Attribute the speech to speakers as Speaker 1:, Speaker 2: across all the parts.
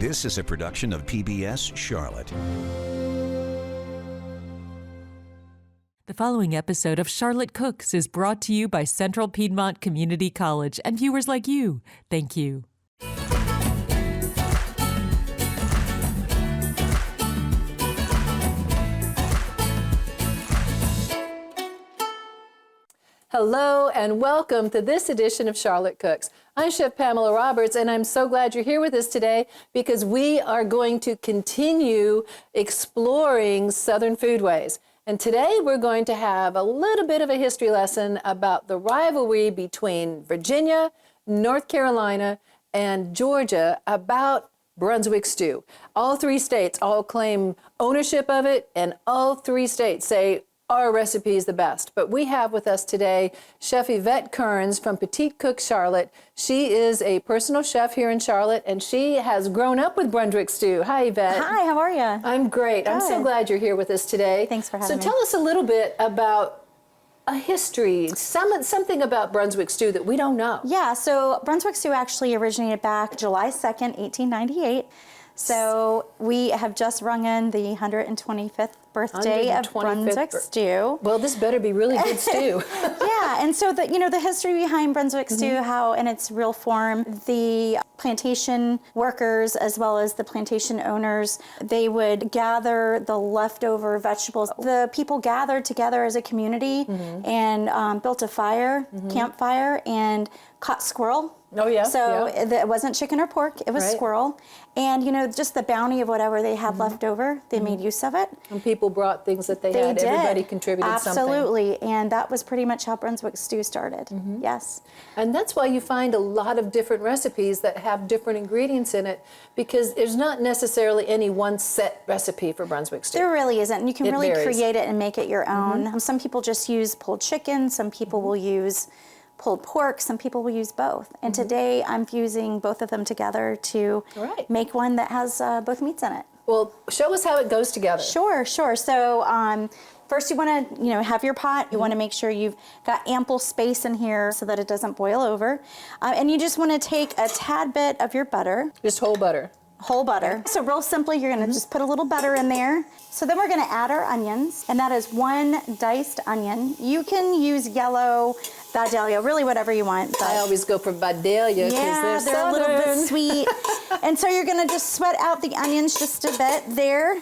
Speaker 1: This is a production of PBS Charlotte.
Speaker 2: The following episode of Charlotte Cooks is brought to you by Central Piedmont Community College and viewers like you. Thank you.
Speaker 3: Hello and welcome to this edition of Charlotte Cooks. I'm Chef Pamela Roberts, and I'm so glad you're here with us today because we are going to continue exploring Southern foodways. And today we're going to have a little bit of a history lesson about the rivalry between Virginia, North Carolina, and Georgia about Brunswick stew. All three states all claim ownership of it, and all three states say our recipe is the best. But we have with us today Chef Yvette Kerns from Petite Cook Charlotte. She is a personal chef here in Charlotte, and she has grown up with Brunswick stew. Hi, Yvette.
Speaker 4: Hi, how are you?
Speaker 3: I'm great. Good. I'm so glad you're here with us today.
Speaker 4: Thanks for having me.
Speaker 3: So tell us a little bit about a history, something about Brunswick stew that we don't know.
Speaker 4: Yeah, so Brunswick stew actually originated back July 2nd, 1898. So we have just rung in the 125th birthday of Brunswick stew.
Speaker 3: Well, this better be really good stew.
Speaker 4: Yeah, and so the history behind Brunswick stew, how in its real form, the plantation workers as well as the plantation owners, they would gather the leftover vegetables. The people gathered together as a community and built a fire, campfire, and caught squirrel.
Speaker 3: Oh, yeah.
Speaker 4: So it wasn't chicken or pork, it was squirrel. And, just the bounty of whatever they had left over, they made use of it.
Speaker 3: And people brought things that they had.
Speaker 4: Did.
Speaker 3: Everybody contributed something.
Speaker 4: Absolutely. And that was pretty much how Brunswick stew started. Yes.
Speaker 3: And that's why you find a lot of different recipes that have different ingredients in it, because there's not necessarily any one set recipe for Brunswick stew.
Speaker 4: There really isn't. And you can really
Speaker 3: varies.
Speaker 4: create it and make it your own. Some people just use pulled chicken. Some people will use pulled pork. Some people will use both. And today I'm fusing both of them together to make one that has both meats in it.
Speaker 3: Well, show us how it goes together.
Speaker 4: Sure. So first you want to have your pot. You want to make sure you've got ample space in here so that it doesn't boil over. And you just want to take a tad bit of your butter.
Speaker 3: Just whole butter.
Speaker 4: Whole butter. So real simply, you're going to just put a little butter in there. So then we're going to add our onions, and that is 1 diced onion. You can use yellow, Vidalia, really whatever you want.
Speaker 3: I always go for Vidalia because
Speaker 4: they're a little bit sweet. And so you're going to just sweat out the onions just a bit there.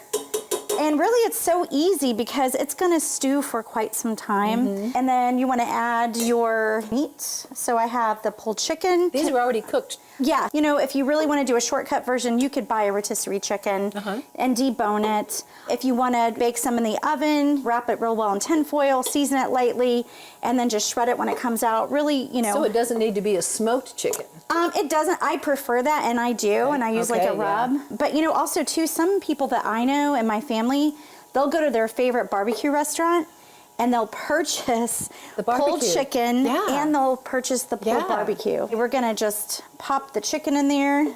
Speaker 4: And really it's so easy because it's going to stew for quite some time. And then you want to add your meat. So I have the pulled chicken.
Speaker 3: These are already cooked.
Speaker 4: Yeah, if you really want to do a shortcut version, you could buy a rotisserie chicken and debone it. If you want to bake some in the oven, wrap it real well in tin foil, season it lightly, and then just shred it when it comes out. Really, So
Speaker 3: it doesn't need to be a smoked chicken.
Speaker 4: It doesn't. I prefer that, and I do, and I use like a rub. Yeah. But also too, some people that I know in my family, they'll go to their favorite barbecue restaurant and they'll purchase the pulled chicken and they'll purchase the pulled barbecue. We're gonna just pop the chicken in there.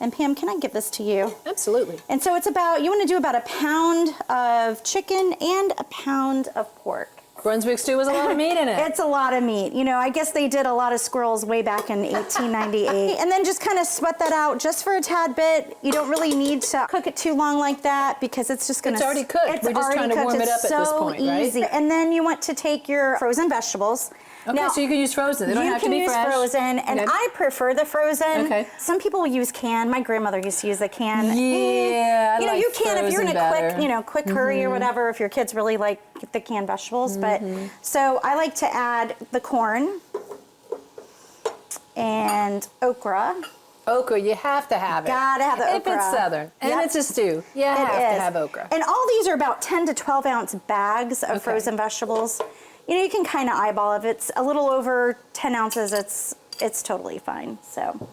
Speaker 4: And Pam, can I give this to you?
Speaker 3: Absolutely.
Speaker 4: And so it's you want to do about 1 pound of chicken and 1 pound of pork.
Speaker 3: Brunswick stew has a lot of meat in it.
Speaker 4: It's a lot of meat. I guess they did a lot of squirrels way back in 1898. And then just kind of sweat that out just for a tad bit. You don't really need to cook it too long like that because it's just going to...
Speaker 3: It's already cooked. We're just trying to warm it up at this point, right?
Speaker 4: Easy. And then you want to take your frozen vegetables.
Speaker 3: Okay, now, so you can use frozen. They don't have to be fresh.
Speaker 4: You can use frozen, and I prefer the frozen. Okay. Some people will use canned. My grandmother used to use the can.
Speaker 3: Yeah, I like
Speaker 4: you can if you're in a
Speaker 3: quick,
Speaker 4: quick hurry or whatever. If your kids really like the canned vegetables, but so I like to add the corn and okra.
Speaker 3: Okra, you have to have it.
Speaker 4: Gotta have the okra.
Speaker 3: If it's Southern and it's a stew, you have to have okra.
Speaker 4: And all these are about 10 to 12 ounce bags of frozen vegetables. You can kind of eyeball if it's a little over 10 ounces, it's totally fine. So,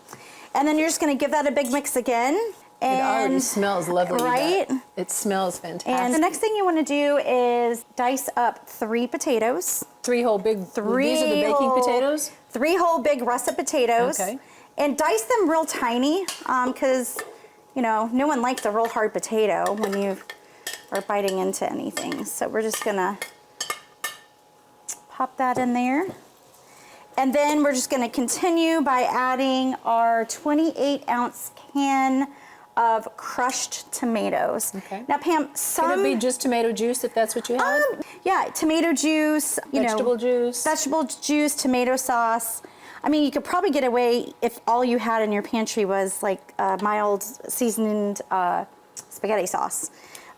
Speaker 4: and then you're just going to give that a big mix again. And,
Speaker 3: it already smells lovely.
Speaker 4: Right?
Speaker 3: It smells fantastic.
Speaker 4: And the next thing you want to do is dice up 3 potatoes.
Speaker 3: 3 whole big, these are the baking potatoes?
Speaker 4: 3 whole big russet potatoes.
Speaker 3: Okay.
Speaker 4: And dice them real tiny because, no one likes a real hard potato when you are biting into anything. So we're just going to pop that in there. And then we're just going to continue by adding our 28 ounce can of crushed tomatoes.
Speaker 3: Okay.
Speaker 4: Now, Pam,
Speaker 3: Could it be just tomato juice if that's what you had?
Speaker 4: yeah, tomato juice,
Speaker 3: Vegetable juice?
Speaker 4: vegetable juice, tomato sauce. I mean, you could probably get away if all you had in your pantry was like mild seasoned spaghetti sauce.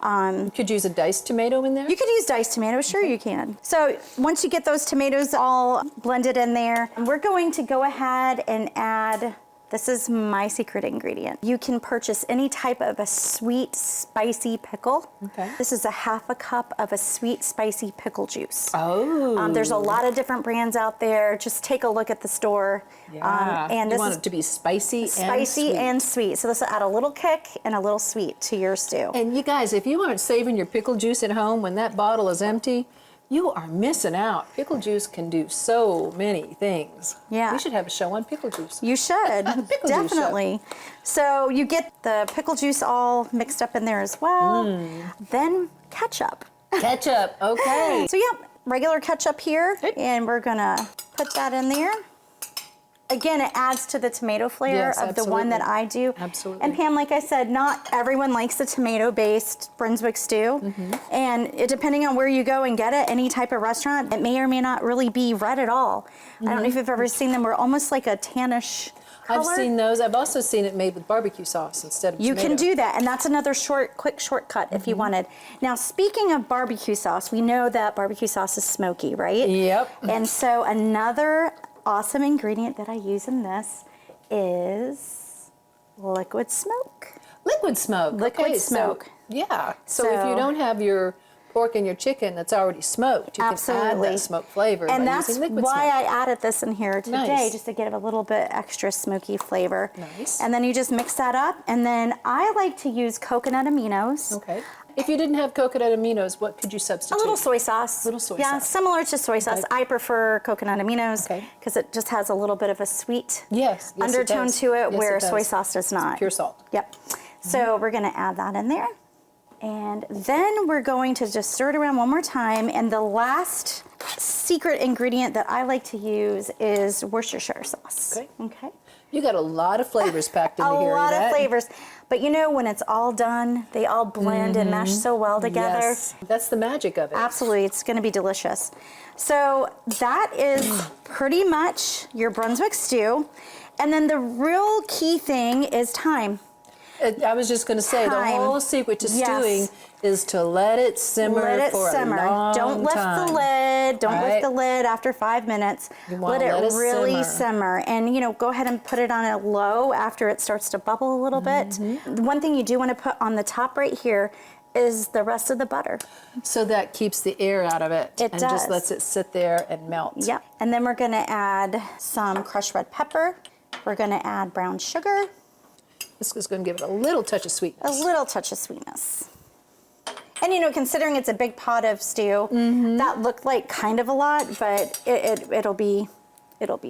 Speaker 3: You could use a diced tomato in there?
Speaker 4: You could use diced tomatoes, sure you can. So once you get those tomatoes all blended in there, we're going to go ahead and add, this is my secret ingredient. You can purchase any type of a sweet, spicy pickle.
Speaker 3: Okay.
Speaker 4: This is a 1/2 cup of a sweet, spicy pickle juice.
Speaker 3: Oh.
Speaker 4: There's a lot of different brands out there. Just take a look at the store.
Speaker 3: Yeah.
Speaker 4: And
Speaker 3: you
Speaker 4: this
Speaker 3: want
Speaker 4: is
Speaker 3: it to be spicy
Speaker 4: and sweet. So this will add a little kick and a little sweet to your stew.
Speaker 3: And you guys, if you aren't saving your pickle juice at home when that bottle is empty, you are missing out. Pickle juice can do so many things.
Speaker 4: Yeah.
Speaker 3: We should have a show on pickle juice.
Speaker 4: You should,
Speaker 3: Pickle juice
Speaker 4: definitely. So you get the pickle juice all mixed up in there as well. Then ketchup.
Speaker 3: Ketchup, okay.
Speaker 4: So yeah, regular ketchup here, and we're gonna put that in there. Again, it adds to the tomato flavor
Speaker 3: Yes,
Speaker 4: of the one that
Speaker 3: absolutely.
Speaker 4: I do.
Speaker 3: Absolutely.
Speaker 4: And Pam, like I said, not everyone likes a tomato-based Brunswick stew. And depending on where you go and get it, any type of restaurant, it may or may not really be red at all. I don't know if you've ever seen them. We're almost like a tannish color.
Speaker 3: I've seen those. I've also seen it made with barbecue sauce instead of
Speaker 4: You
Speaker 3: tomato.
Speaker 4: can do that, and that's another quick shortcut if you wanted. Now, speaking of barbecue sauce, we know that barbecue sauce is smoky, right?
Speaker 3: Yep.
Speaker 4: And so another awesome ingredient that I use in this is liquid smoke.
Speaker 3: Liquid smoke.
Speaker 4: Liquid
Speaker 3: okay,
Speaker 4: smoke.
Speaker 3: So, yeah. So if you
Speaker 4: So-
Speaker 3: don't have your pork and your chicken that's already smoked, you can add
Speaker 4: Absolutely.
Speaker 3: that smoke flavor
Speaker 4: And
Speaker 3: by
Speaker 4: that's
Speaker 3: using liquid
Speaker 4: why
Speaker 3: smoke.
Speaker 4: I added this in here today,
Speaker 3: Nice.
Speaker 4: just to give a little bit extra smoky flavor.
Speaker 3: Nice.
Speaker 4: And then you just mix that up, and then I like to use coconut aminos.
Speaker 3: Okay. If you didn't have coconut aminos, what could you
Speaker 4: A
Speaker 3: substitute?
Speaker 4: little soy sauce.
Speaker 3: Little soy
Speaker 4: yeah,
Speaker 3: sauce.
Speaker 4: similar to soy sauce.
Speaker 3: Okay.
Speaker 4: I prefer coconut aminos
Speaker 3: Okay.
Speaker 4: because it just has a little bit of a sweet
Speaker 3: Yes, yes,
Speaker 4: undertone
Speaker 3: it does.
Speaker 4: to it,
Speaker 3: Yes,
Speaker 4: where
Speaker 3: it does.
Speaker 4: soy sauce does not.
Speaker 3: Pure salt.
Speaker 4: Yep. So we're going to add that in there. And then we're going to just stir it around one more time. And the last secret ingredient that I like to use is Worcestershire sauce.
Speaker 3: Okay.
Speaker 4: Okay.
Speaker 3: You got a lot of flavors packed into
Speaker 4: A
Speaker 3: here.
Speaker 4: lot of
Speaker 3: Yvette.
Speaker 4: flavors. But you know, when it's all done, they all blend and mesh so well together.
Speaker 3: Yes, that's the magic of it.
Speaker 4: Absolutely, it's going to be delicious. So that is pretty much your Brunswick stew. And then the real key thing is thyme.
Speaker 3: I was just going to say, the
Speaker 4: Thyme.
Speaker 3: whole secret to
Speaker 4: Yes.
Speaker 3: stewing is to let it simmer
Speaker 4: Let it
Speaker 3: for
Speaker 4: simmer.
Speaker 3: a long
Speaker 4: Don't lift
Speaker 3: time.
Speaker 4: the lid. Don't
Speaker 3: Right.
Speaker 4: lift the lid after 5 minutes.
Speaker 3: You wanna
Speaker 4: Let
Speaker 3: let
Speaker 4: it
Speaker 3: it
Speaker 4: really
Speaker 3: simmer.
Speaker 4: simmer. And go ahead and put it on a low after it starts to bubble a little bit.
Speaker 3: Mm-hmm.
Speaker 4: One thing you do want to put on the top right here is the rest of the butter.
Speaker 3: So that keeps the air out of it.
Speaker 4: It
Speaker 3: and
Speaker 4: does.
Speaker 3: just lets it sit there and melt.
Speaker 4: Yep. And then we're going to add some crushed red pepper. We're going to add brown sugar,
Speaker 3: This is going to give it a little touch of
Speaker 4: a
Speaker 3: sweetness.
Speaker 4: little touch of sweetness. And considering it's a big pot of stew, that looked like kind of a lot, but it'll be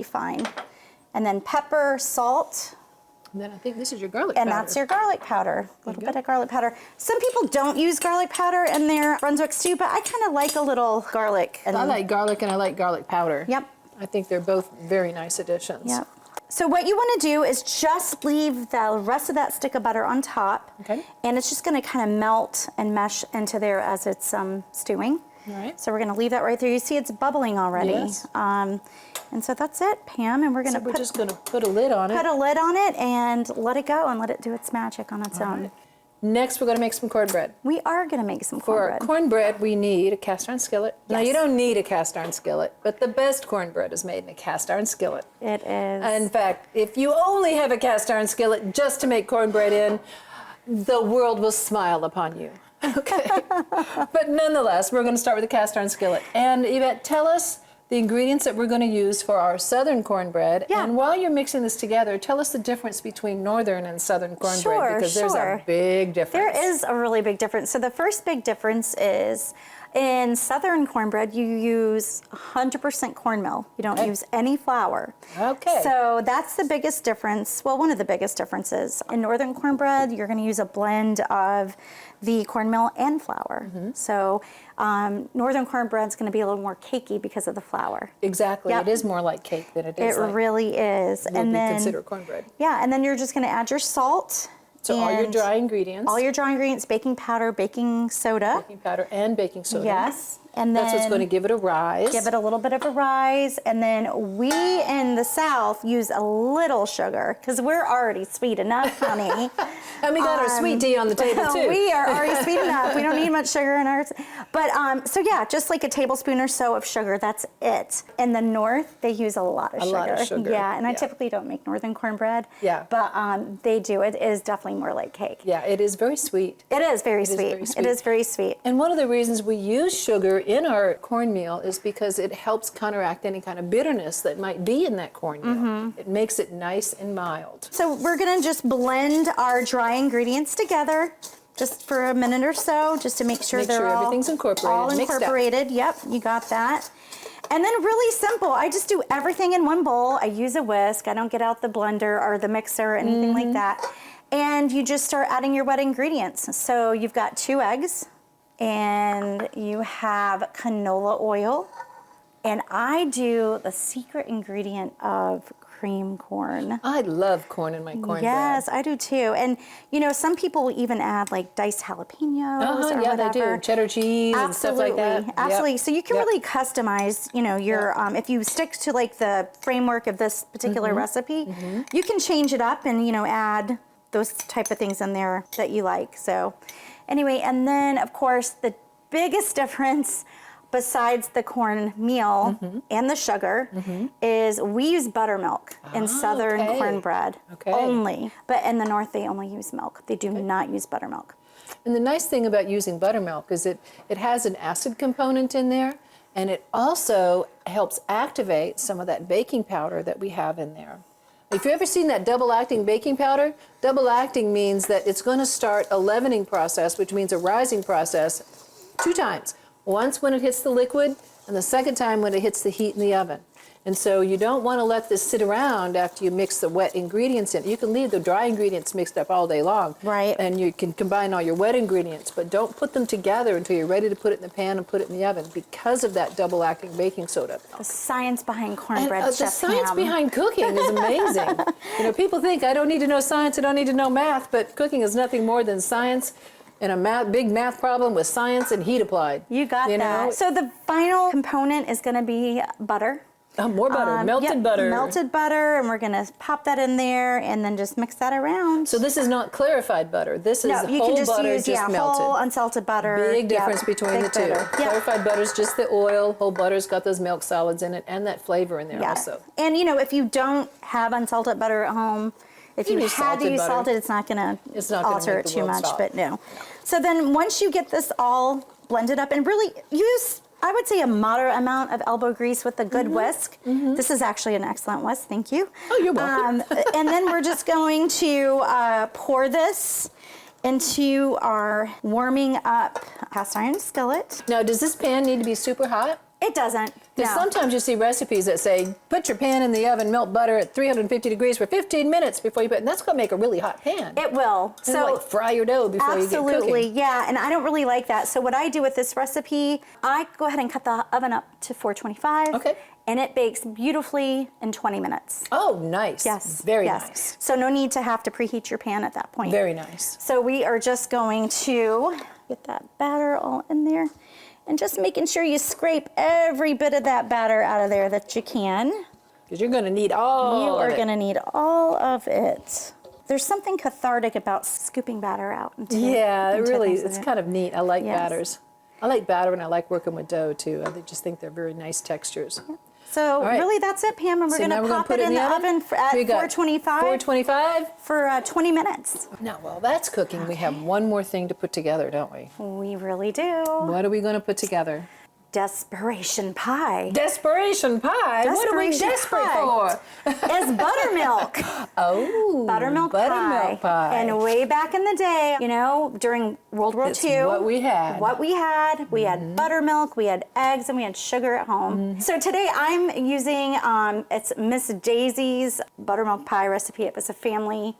Speaker 4: fine. And then pepper, salt,
Speaker 3: And then I think this is your garlic
Speaker 4: and
Speaker 3: powder.
Speaker 4: that's your garlic powder. A little bit of garlic powder. Some people don't use garlic powder in their Brunswick stew, but I kind of like a little garlic. And
Speaker 3: I like garlic and I like garlic powder.
Speaker 4: Yep.
Speaker 3: I think they're both very nice additions.
Speaker 4: Yep. So what you want to do is just leave the rest of that stick of butter on top.
Speaker 3: Okay.
Speaker 4: And it's just going to kind of melt and mesh into there as it's stewing.
Speaker 3: All right.
Speaker 4: So we're going to leave that right there. You see it's bubbling already.
Speaker 3: Yes.
Speaker 4: And so that's it, Pam. And we're going
Speaker 3: So
Speaker 4: to
Speaker 3: we're just going to put a lid on it.
Speaker 4: put a lid on it and let it go and let it do its magic on its own.
Speaker 3: right. Next, we're going to make some cornbread.
Speaker 4: We are going to make some
Speaker 3: For our
Speaker 4: cornbread.
Speaker 3: cornbread, we need a cast iron skillet. Now,
Speaker 4: Yes.
Speaker 3: you don't need a cast iron skillet, but the best cornbread is made in a cast iron skillet.
Speaker 4: It is.
Speaker 3: In fact, if you only have a cast iron skillet just to make cornbread in, the world will smile upon you. Okay. But nonetheless, we're going to start with the cast iron skillet. And Yvette, tell us the ingredients that we're going to use for our southern cornbread.
Speaker 4: Yeah.
Speaker 3: And while you're mixing this together, tell us the difference between northern and southern cornbread,
Speaker 4: Sure,
Speaker 3: because there's
Speaker 4: sure.
Speaker 3: a big difference.
Speaker 4: There is a really big difference. So the first big difference is in southern cornbread, you use 100% cornmeal. You don't use any flour.
Speaker 3: Okay.
Speaker 4: So that's the biggest difference. Well, one of the biggest differences. In northern cornbread, you're going to use a blend of the cornmeal and flour. So northern cornbread is going to be a little more cakey because of the flour.
Speaker 3: Exactly.
Speaker 4: Yep.
Speaker 3: It is more like cake than it is
Speaker 4: It
Speaker 3: like
Speaker 4: really is.
Speaker 3: would be considered cornbread.
Speaker 4: Yeah, and then you're just going to add your salt
Speaker 3: So all your dry ingredients.
Speaker 4: All your dry ingredients, baking powder, baking soda.
Speaker 3: Baking powder and baking soda.
Speaker 4: Yes. And then
Speaker 3: that's what's going to give it a rise.
Speaker 4: Give it a little bit of a rise. And then we in the South use a little sugar because we're already sweet enough, honey.
Speaker 3: And we got our sweet tea on the table too.
Speaker 4: We are already sweet enough. We don't need much sugar in ours. But so yeah, just like a tablespoon or so of sugar, that's it. In the North, they use a lot of sugar.
Speaker 3: A lot of sugar.
Speaker 4: Yeah, and I typically don't make Northern cornbread.
Speaker 3: Yeah.
Speaker 4: But they do. It is definitely more like cake.
Speaker 3: Yeah, it is very sweet.
Speaker 4: It is very sweet. It is very sweet.
Speaker 3: And one of the reasons we use sugar in our cornmeal is because it helps counteract any kind of bitterness that might be in that cornmeal. It makes it nice and mild.
Speaker 4: So we're gonna just blend our dry ingredients together just for a minute or so, just to make sure
Speaker 3: everything's incorporated.
Speaker 4: All incorporated. Yep, you got that. And then really simple, I just do everything in one bowl. I use a whisk. I don't get out the blender or the mixer or anything like that. And you just start adding your wet ingredients. So you've got 2 eggs, and you have canola oil. And I do the secret ingredient of cream corn.
Speaker 3: I love corn in my cornbread.
Speaker 4: Yes, I do too. And you know, some people will even add like diced jalapenos or
Speaker 3: yeah,
Speaker 4: whatever.
Speaker 3: they do. Cheddar cheese and stuff like that.
Speaker 4: Absolutely. So you can really customize, you know, your if you stick to like the framework of this particular recipe, you can change it up and, you know, add those type of things in there that you like. So anyway, and then of course the biggest difference besides the cornmeal and the sugar is we use buttermilk in Southern cornbread only. But in the North, they only use milk. They do not use buttermilk.
Speaker 3: And the nice thing about using buttermilk is it has an acid component in there, and it also helps activate some of that baking powder that we have in there. If you've ever seen that double-acting baking powder, double-acting means that it's going to start a leavening process, which means a rising process, 2 times. Once when it hits the liquid, and the second time when it hits the heat in the oven. And so you don't want to let this sit around after you mix the wet ingredients in. You can leave the dry ingredients mixed up all day long.
Speaker 4: Right.
Speaker 3: And you can combine all your wet ingredients, but don't put them together until you're ready to put it in the pan and put it in the oven because of that double-acting baking soda.
Speaker 4: The science behind cornbread,
Speaker 3: The
Speaker 4: Chef
Speaker 3: science
Speaker 4: Pam.
Speaker 3: behind cooking is amazing. You know, people think I don't need to know science, I don't need to know math, but cooking is nothing more than science and a big math problem with science and heat applied.
Speaker 4: You got that.
Speaker 3: Know?
Speaker 4: So the final component is going to be butter.
Speaker 3: More butter, melted butter.
Speaker 4: Melted butter, and we're going to pop that in there and then just mix that around.
Speaker 3: So this is not clarified butter. This is
Speaker 4: you
Speaker 3: whole
Speaker 4: can just
Speaker 3: butter
Speaker 4: use,
Speaker 3: just melted.
Speaker 4: whole unsalted butter.
Speaker 3: Big difference between the two. Clarified butter is just the oil. Whole butter's got those milk solids in it and that flavor in there also.
Speaker 4: And you know, if you don't have unsalted butter at home, if you had to use salted, it's not going to alter it too much, but no. So then once you get this all blended up, and really use, I would say, a moderate amount of elbow grease with a good whisk. This is actually an excellent whisk, thank you.
Speaker 3: Oh, you're welcome.
Speaker 4: And then we're just going to pour this into our warming up cast iron skillet.
Speaker 3: Now, does this pan need to be super hot?
Speaker 4: It doesn't.
Speaker 3: Because sometimes you see recipes that say, put your pan in the oven, melt butter at 350 degrees for 15 minutes before you put it. And that's going to make a really hot pan.
Speaker 4: It will.
Speaker 3: And so like fry your dough before you get cooking.
Speaker 4: Absolutely, yeah. And I don't really like that. So what I do with this recipe, I go ahead and cut the oven up to 425.
Speaker 3: Okay.
Speaker 4: And it bakes beautifully in 20 minutes.
Speaker 3: Oh, nice.
Speaker 4: Yes.
Speaker 3: Very nice.
Speaker 4: So no need to have to preheat your pan at that point.
Speaker 3: Very nice.
Speaker 4: So we are just going to get that batter all in there. And just making sure you scrape every bit of that batter out of there that you can.
Speaker 3: Because you're going to need all of it.
Speaker 4: You are going to need all of it. There's something cathartic about scooping batter out.
Speaker 3: Yeah, it really, it's kind of neat. I like batters. I like batter and I like working with dough too. I just think they're very nice textures.
Speaker 4: Yeah. So really that's it, Pam, and we're going to pop it in the oven at 425.
Speaker 3: 425?
Speaker 4: For 20 minutes.
Speaker 3: Now, while that's cooking, we have one more thing to put together, don't we?
Speaker 4: We really do.
Speaker 3: What are we going to put together?
Speaker 4: Desperation pie.
Speaker 3: Desperation pie? What are we desperate for?
Speaker 4: It's buttermilk.
Speaker 3: Oh,
Speaker 4: buttermilk
Speaker 3: pie.
Speaker 4: And way back in the day, you know, during World War II.
Speaker 3: What we had.
Speaker 4: We had buttermilk, we had eggs, and we had sugar at home. So today I'm using, it's Miss Daisy's buttermilk pie recipe. It was a family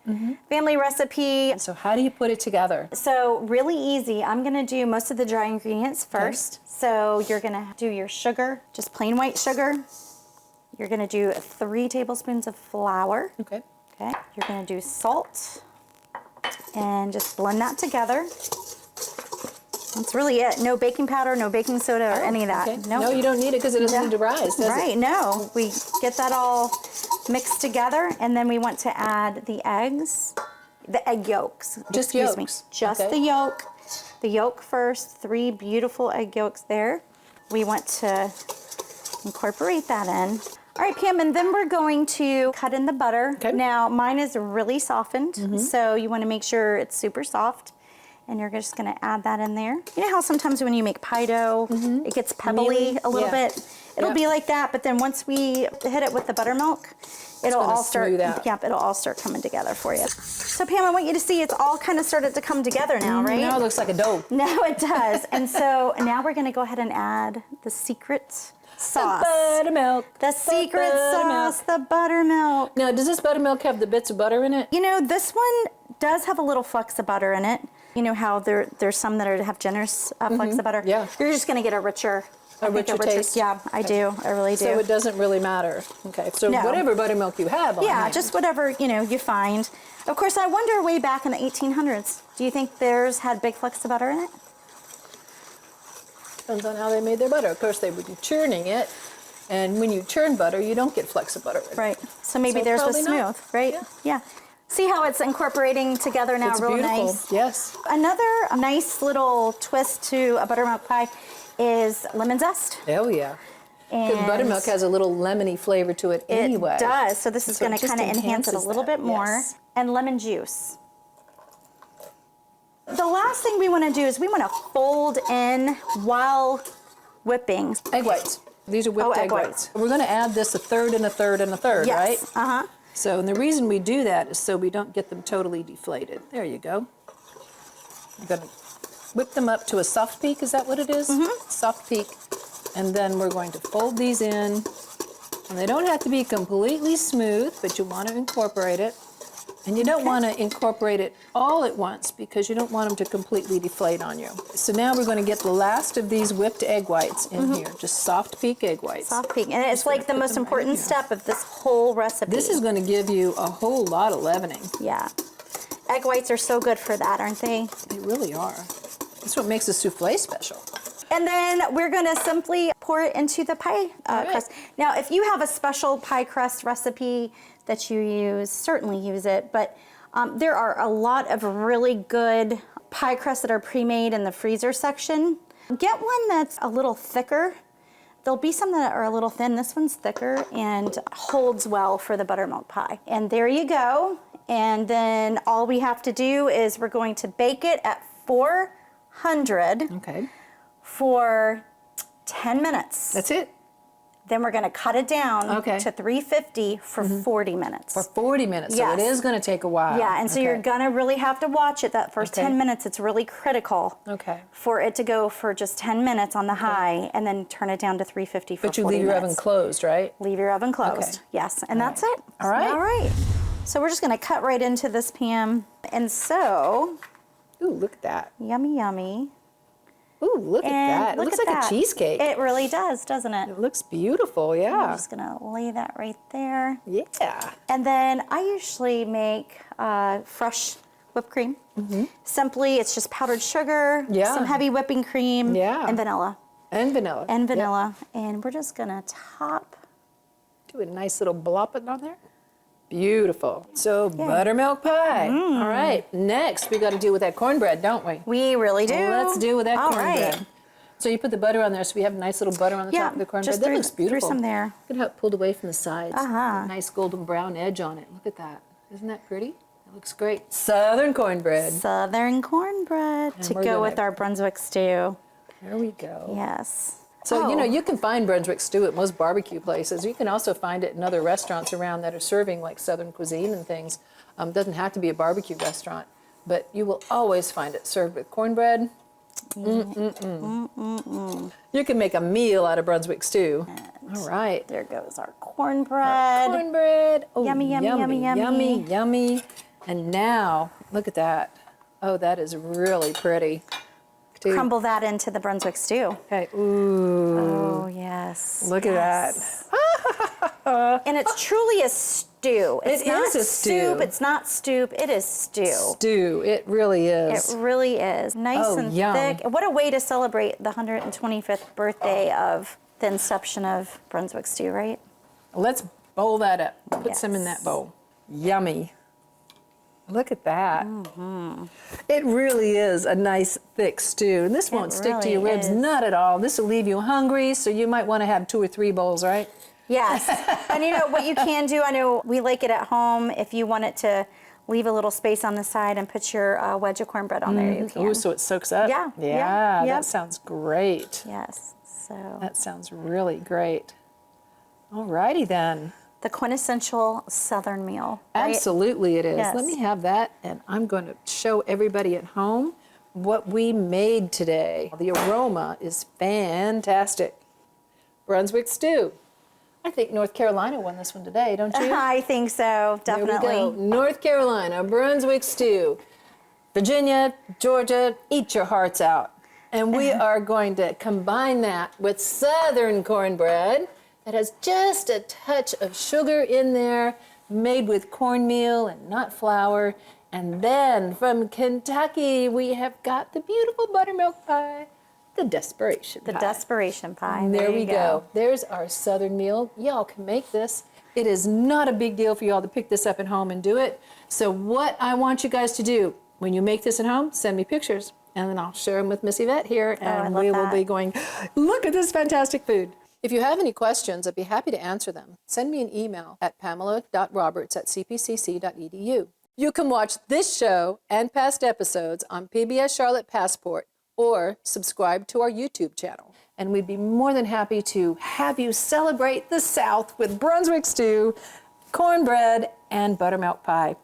Speaker 4: recipe.
Speaker 3: So how do you put it together?
Speaker 4: So really easy. I'm going to do most of the dry ingredients first. So you're going to do your sugar, just plain white sugar. You're going to do 3 tablespoons of flour.
Speaker 3: Okay.
Speaker 4: Okay. You're going to do salt. And just blend that together. That's really it. No baking powder, no baking soda, or any of that.
Speaker 3: Okay.
Speaker 4: Nope.
Speaker 3: No, you don't need it because it doesn't need to rise, does it?
Speaker 4: Right, no. We get that all mixed together, and then we want to add the eggs, the egg yolks.
Speaker 3: Just
Speaker 4: Excuse
Speaker 3: yolks.
Speaker 4: me. Just
Speaker 3: Okay.
Speaker 4: the yolk. The yolk first, 3 beautiful egg yolks there. We want to incorporate that in. All right, Pam, and then we're going to cut in the butter.
Speaker 3: Okay.
Speaker 4: Now, mine is really softened, so you want to make sure it's super soft. And you're just going to add that in there. You know how sometimes when you make pie dough, it gets pebbly
Speaker 3: Mealy?
Speaker 4: a little
Speaker 3: Yeah.
Speaker 4: bit? It'll be like that, but then once we hit it with the buttermilk, it'll
Speaker 3: gonna
Speaker 4: all start,
Speaker 3: smooth out.
Speaker 4: yep, it'll all start coming together for you. So Pam, I want you to see it's all kind of started to come together now, right?
Speaker 3: Now it looks like a dough.
Speaker 4: Now it does. And so now we're going to go ahead and add the secret sauce.
Speaker 3: Buttermilk.
Speaker 4: The secret sauce, the buttermilk.
Speaker 3: Now, does this buttermilk have the bits of butter in it?
Speaker 4: You know, this one does have a little flecks of butter in it. You know how there's some that have generous flecks of butter?
Speaker 3: Yeah.
Speaker 4: You're just going to get a richer
Speaker 3: taste?
Speaker 4: Yeah, I do. I really do.
Speaker 3: So it doesn't really matter. Okay, so
Speaker 4: No.
Speaker 3: whatever buttermilk you have on
Speaker 4: Yeah,
Speaker 3: hand.
Speaker 4: just whatever, you find. Of course, I wonder way back in the 1800s, do you think theirs had big flecks of butter in it?
Speaker 3: Depends on how they made their butter. Of course, they would be churning it, and when you churn butter, you don't get flecks of butter in it.
Speaker 4: Right. So maybe
Speaker 3: So
Speaker 4: theirs was
Speaker 3: probably
Speaker 4: smooth,
Speaker 3: not.
Speaker 4: right? Yeah. See how it's incorporating together now,
Speaker 3: It's
Speaker 4: real
Speaker 3: beautiful.
Speaker 4: nice.
Speaker 3: Yes.
Speaker 4: Another nice little twist to a buttermilk pie is lemon zest.
Speaker 3: Oh, yeah. Because
Speaker 4: And
Speaker 3: buttermilk has a little lemony flavor to it anyway.
Speaker 4: It does. So this is
Speaker 3: So it
Speaker 4: going to
Speaker 3: just
Speaker 4: kind of enhance it a
Speaker 3: enhances
Speaker 4: little
Speaker 3: that,
Speaker 4: bit more.
Speaker 3: yes.
Speaker 4: And lemon juice. The last thing we want to do is we want to fold in while whipping.
Speaker 3: Egg whites. These are whipped
Speaker 4: egg
Speaker 3: egg whites. We're going to add this a third and a third and a third, right?
Speaker 4: Yes. Uh-huh.
Speaker 3: So, and the reason we do that is so we don't get them totally deflated. There you go. I'm going to whip them up to a soft peak. Is that what it is? Soft peak. And then we're going to fold these in. And they don't have to be completely smooth, but you want to incorporate it. And you don't want to incorporate it all at once because you don't want them to completely deflate on you. So now we're going to get the last of these whipped egg whites in here. Just soft peak egg whites.
Speaker 4: Soft peak. And it's like the most important step of this whole recipe.
Speaker 3: This is going to give you a whole lot of leavening.
Speaker 4: Yeah. Egg whites are so good for that, aren't they?
Speaker 3: They really are. That's what makes a souffle special.
Speaker 4: And then we're going to simply pour it into the pie crust. Now, if you have a special pie crust recipe that you use, certainly use it. But there are a lot of really good pie crusts that are pre-made in the freezer section. Get one that's a little thicker. There'll be some that are a little thin. This one's thicker and holds well for the buttermilk pie. And there you go. And then all we have to do is we're going to bake it at 400 for 10 minutes.
Speaker 3: That's it.
Speaker 4: Then we're going to cut it down
Speaker 3: Okay.
Speaker 4: to 350 for 40 minutes.
Speaker 3: For 40 minutes, so
Speaker 4: Yes.
Speaker 3: it is going to take a while.
Speaker 4: Yeah, and so you're going to really have to watch it that first 10 minutes. It's really critical for it to go for just 10 minutes on the high and then turn it down to 350 for 40 minutes.
Speaker 3: But you leave your oven closed, right?
Speaker 4: Leave your oven closed, yes. And that's it.
Speaker 3: All right.
Speaker 4: All right. So we're just going to cut right into this, Pam. And so,
Speaker 3: Ooh, look at that.
Speaker 4: yummy, yummy.
Speaker 3: Ooh, look at that. It
Speaker 4: Look
Speaker 3: looks
Speaker 4: at
Speaker 3: like
Speaker 4: that.
Speaker 3: a cheesecake.
Speaker 4: It really does, doesn't it?
Speaker 3: It looks beautiful,
Speaker 4: I'm
Speaker 3: yeah.
Speaker 4: just going to lay that right there.
Speaker 3: Yeah.
Speaker 4: And then I usually make fresh whipped cream. Simply, it's just powdered sugar, some heavy whipping cream, and vanilla.
Speaker 3: And vanilla.
Speaker 4: And vanilla. And we're just going to top.
Speaker 3: Do a nice little blop it on there. Beautiful. So buttermilk pie. All right. Next, we got to deal with that cornbread, don't we?
Speaker 4: We really do.
Speaker 3: Let's deal with that
Speaker 4: All
Speaker 3: cornbread.
Speaker 4: right.
Speaker 3: So you put the butter on there, so we have a nice little butter on the top of the cornbread.
Speaker 4: just
Speaker 3: That
Speaker 4: threw,
Speaker 3: looks beautiful.
Speaker 4: threw some there.
Speaker 3: Look at how it pulled away from the sides.
Speaker 4: Uh-huh.
Speaker 3: Nice golden brown edge on it. Look at that. Isn't that pretty? That looks great. Southern cornbread.
Speaker 4: Southern cornbread to
Speaker 3: we're
Speaker 4: go
Speaker 3: gonna-
Speaker 4: with our Brunswick stew.
Speaker 3: There we go.
Speaker 4: Yes.
Speaker 3: So, you know, you can find Brunswick stew at most barbecue places. You can also find it in other restaurants around that are serving like Southern cuisine and things. Doesn't have to be a barbecue restaurant, but you will always find it served with cornbread. You can make a meal out of Brunswick stew. All right.
Speaker 4: There goes our cornbread.
Speaker 3: Cornbread. Oh,
Speaker 4: Yummy, yummy, yummy, yummy.
Speaker 3: Yummy, yummy. And now, look at that. Oh, that is really pretty.
Speaker 4: Crumble that into the Brunswick stew.
Speaker 3: Okay. Ooh.
Speaker 4: Oh, yes.
Speaker 3: Look at that.
Speaker 4: And it's truly a stew. stew. It's not
Speaker 3: a stew.
Speaker 4: soup. It's not stoop. It is stew.
Speaker 3: Stew. It really is.
Speaker 4: It really is. Nice and
Speaker 3: yum.
Speaker 4: thick. What a way to celebrate the 125th birthday of the inception of Brunswick Stew, right?
Speaker 3: Let's bowl that up. Put
Speaker 4: Yes.
Speaker 3: some in that bowl. Yummy. Look at that. It really is a nice thick stew. And this won't stick to your
Speaker 4: really
Speaker 3: ribs,
Speaker 4: is.
Speaker 3: not at all. This will leave you hungry, so you might want to have 2 or 3 bowls, right?
Speaker 4: Yes. And you know what you can do, I know we like it at home, if you want it to leave a little space on the side and put your wedge of cornbread on there, you can.
Speaker 3: Ooh, so it soaks up?
Speaker 4: Yeah,
Speaker 3: Yeah,
Speaker 4: yeah, yep.
Speaker 3: that sounds great.
Speaker 4: Yes. So
Speaker 3: That sounds really great. All righty then.
Speaker 4: the quintessential Southern meal. Right?
Speaker 3: Absolutely it is.
Speaker 4: Yes.
Speaker 3: Let me have that, and I'm going to show everybody at home what we made today. The aroma is fantastic. Brunswick stew. I think North Carolina won this one today, don't you?
Speaker 4: I think so, definitely.
Speaker 3: There we go. North Carolina, Brunswick stew. Virginia, Georgia, eat your hearts out. And we are going to combine that with Southern cornbread that has just a touch of sugar in there, made with cornmeal and nut flour. And then from Kentucky, we have got the beautiful buttermilk pie, the desperation pie.
Speaker 4: The desperation pie.
Speaker 3: And there we go. There's our Southern meal. Y'all can make this. It is not a big deal for y'all to pick this up at home and do it. So what I want you guys to do, when you make this at home, send me pictures. And then I'll share them with Miss Yvette here.
Speaker 4: I
Speaker 3: And
Speaker 4: love
Speaker 3: we will
Speaker 4: that.
Speaker 3: be going, look at this fantastic food. If you have any questions, I'd be happy to answer them. Send me an email at pamela.roberts@cpcc.edu. You can watch this show and past episodes on PBS Charlotte Passport or subscribe to our YouTube channel. And we'd be more than happy to have you celebrate the South with Brunswick stew, cornbread, and buttermilk pie.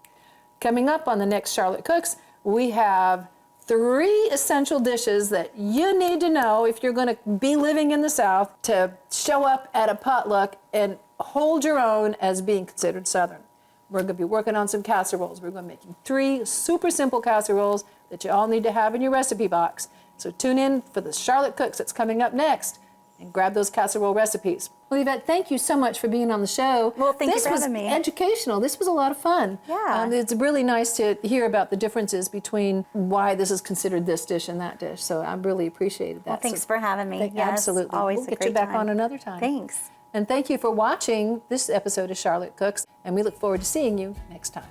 Speaker 3: Coming up on the next Charlotte Cooks, we have 3 essential dishes that you need to know if you're going to be living in the South to show up at a potluck and hold your own as being considered Southern. We're going to be working on some casseroles. We're going to be making 3 super simple casseroles that you all need to have in your recipe box. So tune in for the Charlotte Cooks that's coming up next and grab those casserole recipes. Well, Yvette, thank you so much for being on the show.
Speaker 4: Well, thank you for having me.
Speaker 3: This was educational. This was a lot of fun.
Speaker 4: Yeah.
Speaker 3: It's really nice to hear about the differences between why this is considered this dish and that dish. So I really appreciated that.
Speaker 4: Well, thanks for having me. Yes,
Speaker 3: Absolutely.
Speaker 4: always
Speaker 3: We'll
Speaker 4: a
Speaker 3: get you
Speaker 4: great
Speaker 3: back
Speaker 4: time.
Speaker 3: on another time.
Speaker 4: Thanks.
Speaker 3: And thank you for watching this episode of Charlotte Cooks, and we look forward to seeing you next time.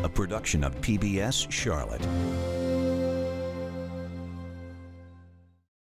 Speaker 1: A production of PBS Charlotte.